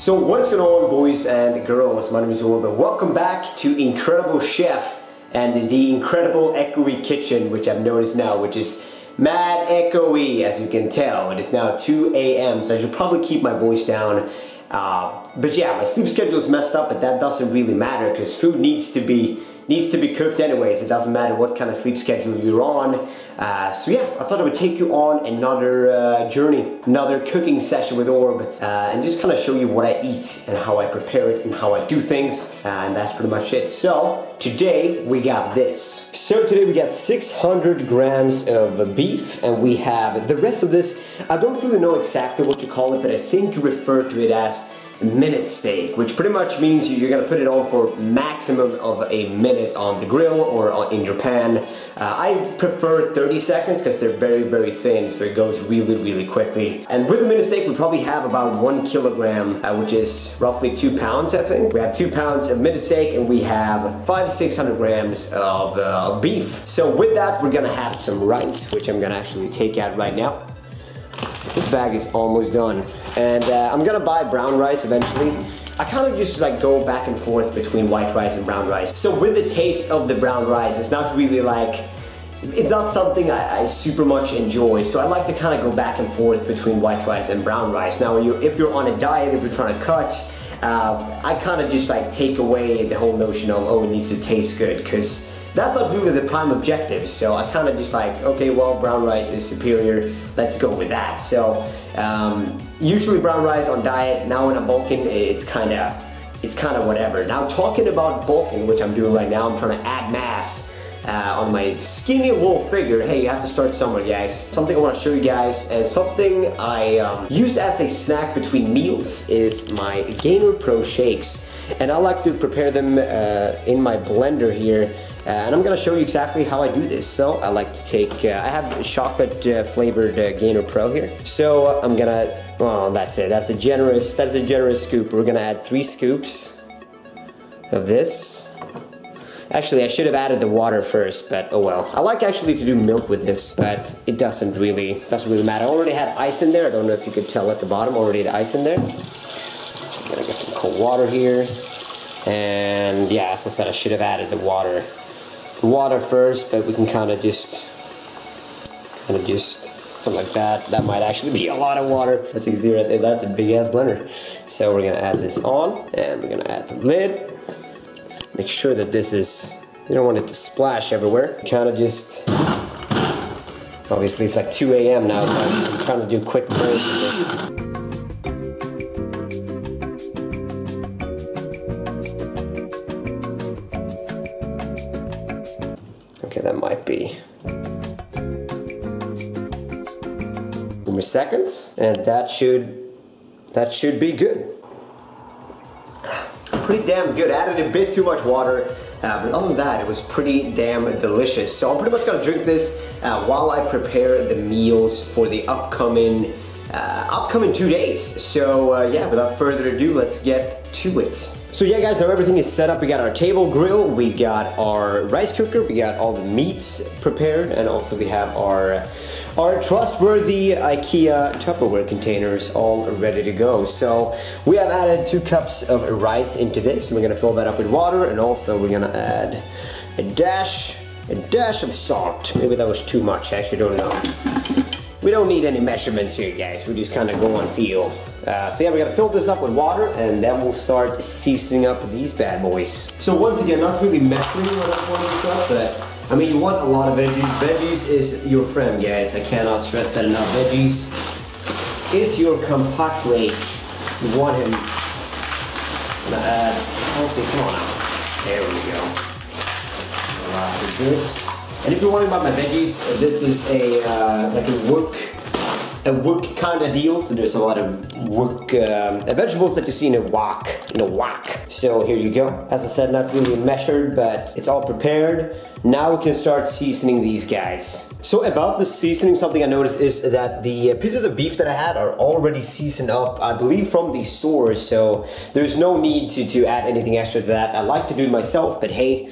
So what is going on, boys and girls? My name is Orb and welcome back to Incredible Chef and the Incredible Echoey Kitchen, which I've noticed now, which is mad echoey, as you can tell. It is now 2 a.m. so I should probably keep my voice down. But yeah, my sleep schedule is messed up, but that doesn't really matter because food needs to be cooked anyways. It doesn't matter what kind of sleep schedule you're on. So yeah, I thought I would take you on another journey, another cooking session with Orb, and just kind of show you what I eat and how I prepare it and how I do things, and that's pretty much it. So today we got this. So today we got 600 grams of beef, and we have the rest of this. I don't really know exactly what to call it, but I think you refer to it as minute steak, which pretty much means you're gonna put it on for maximum of a minute on the grill or in your pan. I prefer 30 seconds because they're very thin, so it goes really quickly. And with the minute steak, we probably have about 1 kilogram, which is roughly 2 pounds, I think. We have 2 pounds of minute steak, and we have 500-600 grams of beef. So with that, we're gonna have some rice, which I'm gonna actually take out right now. This bag is almost done, and I'm gonna buy brown rice eventually. I kind of just like go back and forth between white rice and brown rice. So with the taste of the brown rice, it's not really like, it's not something I super much enjoy. So I like to kind of go back and forth between white rice and brown rice. Now if you're on a diet, if you're trying to cut, I kind of just like take away the whole notion of, oh, it needs to taste good, because that's not really the prime objective. So I kind of just like, okay, well, brown rice is superior, let's go with that. So usually brown rice on diet. Now when I'm bulking, it's kind of whatever. Now talking about bulking, which I'm doing right now, I'm trying to add mass on my skinny little figure. Hey, you have to start somewhere, guys. Something I want to show you guys, and something I use as a snack between meals, is my Gainer Pro shakes. And I like to prepare them in my blender here. And I'm gonna show you exactly how I do this. So I like to take, I have chocolate flavored Gainer Pro here. So I'm gonna, oh, that's it. That's a generous scoop. We're gonna add 3 scoops of this. Actually, I should have added the water first, but oh well. I like actually to do milk with this, but it doesn't really matter. I already had ice in there. I don't know if you could tell at the bottom. Already had ice in there. So I'm gonna get some cold water here. And yeah, as I said, I should have added the water first, but we can kind of just something like that. That might actually be a lot of water. That's easy right there. That's a big ass blender. So we're gonna add this on, and we're gonna add the lid. Make sure that this is, you don't want it to splash everywhere. Kind of just, obviously it's like 2 a.m. now, so I'm trying to do quick bursts of this. Okay, that might be 2 more seconds, and that should be good. Pretty damn good. Added a bit too much water, but other than that, it was pretty damn delicious. So I'm pretty much gonna drink this while I prepare the meals for the upcoming 2 days. So yeah, without further ado, let's get to it. So yeah, guys, now everything is set up. We got our table grill, we got our rice cooker, we got all the meats prepared, and also we have our trustworthy IKEA Tupperware containers all ready to go. So we have added 2 cups of rice into this, and we're gonna fill that up with water, and also we're gonna add a dash of salt. Maybe that was too much, I actually don't know. We don't need any measurements here, guys. We just kind of go on feel. So yeah, we're gonna fill this up with water, and then we'll start seasoning up these bad boys. So once again, not really measuring when I'm pouring this up, but I mean, you want a lot of veggies. Veggies is your friend, guys. I cannot stress that enough. Veggies is your compatriot. You want him. I'm gonna add, okay, come on now. There we go. A lot of this. And if you're wondering about my veggies, this is like a wok kind of deal. So there's a lot of wok vegetables that you see in a wok, So here you go. As I said, not really measured, but it's all prepared. Now we can start seasoning these guys. So about the seasoning, something I noticed is that the pieces of beef that I had are already seasoned up, I believe, from the stores. So there's no need to add anything extra to that. I like to do it myself, but hey,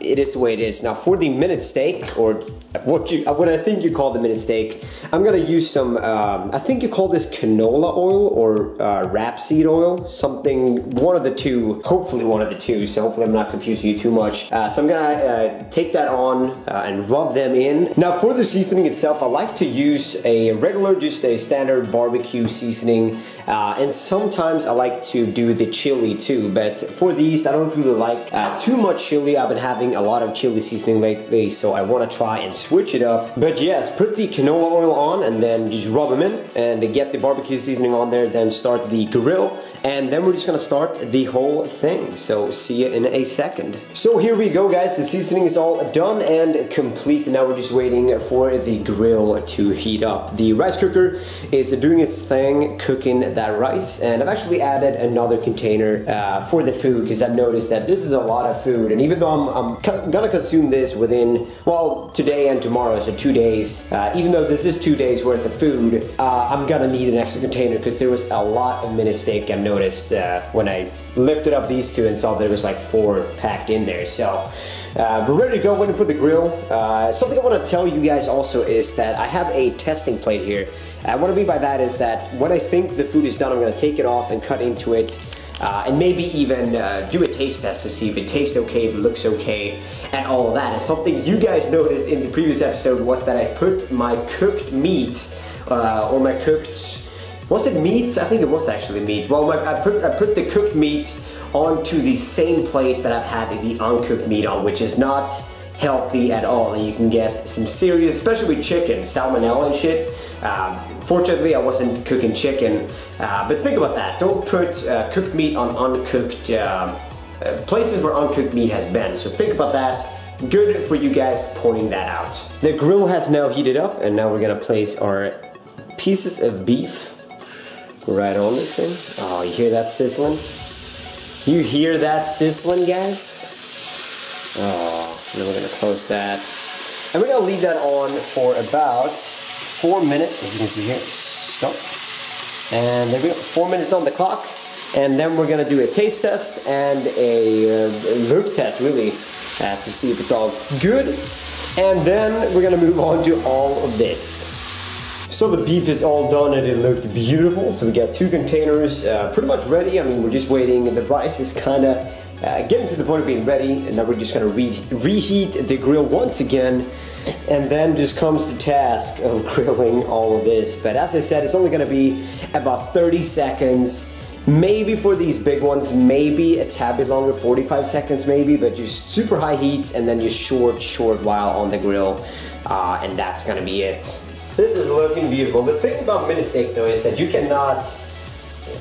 it is the way it is. Now for the minute steak, or what I think you call the minute steak. I'm gonna use some, I think you call this canola oil or rapeseed oil, something, one of the two, hopefully one of the two, so hopefully I'm not confusing you too much. So I'm gonna take that on and rub them in. Now for the seasoning itself, I like to use a regular, just a standard barbecue seasoning, and sometimes I like to do the chili too, but for these I don't really like too much chili. I've been having a lot of chili seasoning lately, so I want to try and switch it up. But yes, put the canola oil on and then just rub them in and get the barbecue seasoning on there, then start the grill, and then we're just gonna start the whole thing. So see you in a second. So here we go guys, the seasoning is all done and complete. Now we're just waiting for the grill to heat up. The rice cooker is doing its thing, cooking that rice, and I've actually added another container for the food because I've noticed that this is a lot of food, and even though I'm gonna consume this within, well, today and tomorrow, so 2 days, even though this is 2 days worth of food, I'm gonna need an extra container because there was a lot of mini steak I noticed when I lifted up these two and saw there was like 4 packed in there. So we're ready to go, waiting for the grill. Something I want to tell you guys also is that I have a testing plate here. What I mean by that is that when I think the food is done, I'm going to take it off and cut into it, and maybe even do a taste test to see if it tastes okay, if it looks okay, and all of that. And something you guys noticed in the previous episode was that I put my cooked meats, or my cooked, was it meats? I think it was actually meat. Well, I put the cooked meats onto the same plate that I've had the uncooked meat on, which is not healthy at all, and you can get some serious, especially with chicken, salmonella and shit. Fortunately, I wasn't cooking chicken, but think about that. Don't put cooked meat on uncooked places where uncooked meat has been. So think about that. Good for you guys pointing that out. The grill has now heated up, and now we're gonna place our pieces of beef right on this thing. Oh, you hear that sizzling? You hear that sizzling, guys? Oh, then we're gonna close that. And we're gonna leave that on for about 4 minutes, as you can see here. Stop. And there we go, 4 minutes on the clock. And then we're gonna do a taste test and a look test, really, to see if it's all good. And then we're gonna move on to all of this. So the beef is all done and it looked beautiful. So we got 2 containers pretty much ready. I mean, we're just waiting. The rice is kind of getting to the point of being ready. And now we're just gonna reheat the grill once again. And then just comes the task of grilling all of this. But as I said, it's only gonna be about 30 seconds. Maybe for these big ones, maybe a tad bit longer, 45 seconds maybe, but just super high heat and then just short while on the grill. And that's gonna be it. This is looking beautiful. The thing about mini steak though is that you cannot,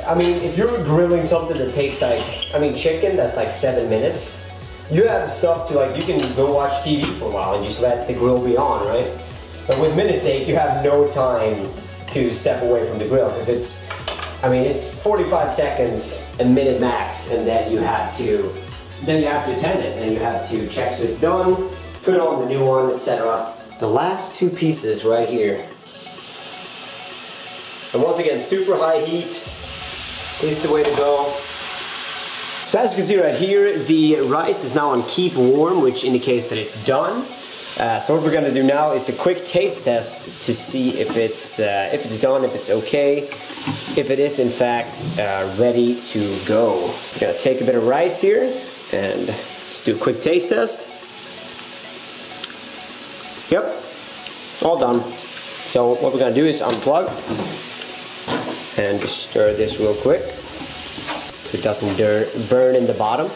I mean, if you're grilling something that takes like, I mean, chicken, that's like 7 minutes. You have stuff to like, you can go watch TV for a while and just let the grill be on, right? But with mini steak, you have no time to step away from the grill because it's, I mean, it's 45 seconds, a minute max, and then you have to attend it and you have to check so it's done, put on the new one, etc. The last 2 pieces right here. And once again, super high heat is the way to go. So as you can see right here, the rice is now on keep warm, which indicates that it's done. So what we're gonna do now is a quick taste test to see if it's done, if it's okay, if it is in fact ready to go. We're gonna take a bit of rice here and just do a quick taste test. Yep, all done. So what we're gonna do is unplug and just stir this real quick so it doesn't burn in the bottom.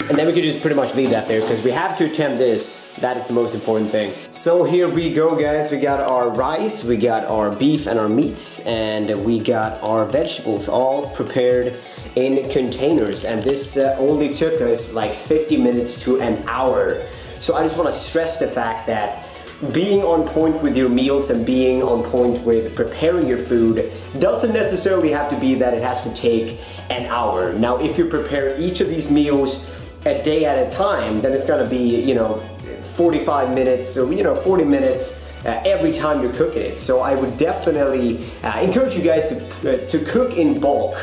And then we could just pretty much leave that there because we have to attempt this. That is the most important thing. So here we go, guys. We got our rice, we got our beef and our meats, and we got our vegetables all prepared in containers. And this only took us like 50 minutes to an hour. So I just want to stress the fact that being on point with your meals and being on point with preparing your food doesn't necessarily have to be that it has to take an hour. Now, if you prepare each of these meals a day at a time, then it's gonna be, you know, 45 minutes or, you know, 40 minutes every time you're cooking it. So I would definitely encourage you guys to cook in bulk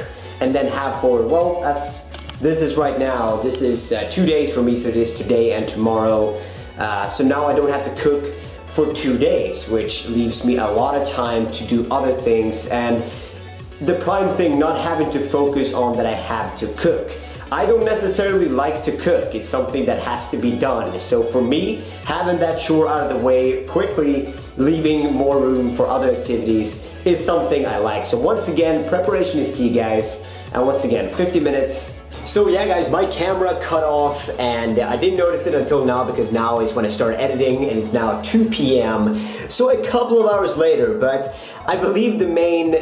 and then have for, well, as this is right now, this is 2 days for me, so it is today and tomorrow. So now I don't have to cook for 2 days, which leaves me a lot of time to do other things, and the prime thing, not having to focus on that I have to cook. I don't necessarily like to cook, it's something that has to be done. So for me, having that chore out of the way quickly, leaving more room for other activities is something I like. So once again, preparation is key, guys. And once again, 50 minutes. So yeah guys, my camera cut off and I didn't notice it until now because now is when I start editing and it's now 2 p.m. So a couple of hours later, but I believe the main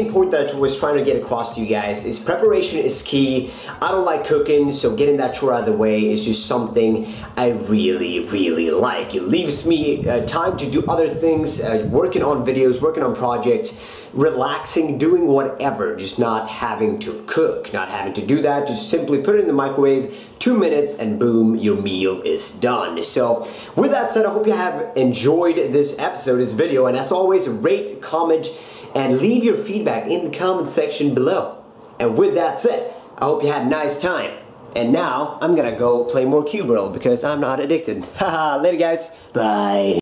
point that I was trying to get across to you guys is preparation is key. I don't like cooking, so getting that chore out of the way is just something I really like. It leaves me time to do other things, working on videos, working on projects, relaxing, doing whatever, just not having to cook, not having to do that. Just simply put it in the microwave, 2 minutes, and boom, your meal is done. So with that said, I hope you have enjoyed this episode, this video, and as always, rate, comment, and leave your feedback in the comment section below. And with that said, I hope you had a nice time. And now I'm gonna go play more Cube World because I'm not addicted. Haha, later guys, bye.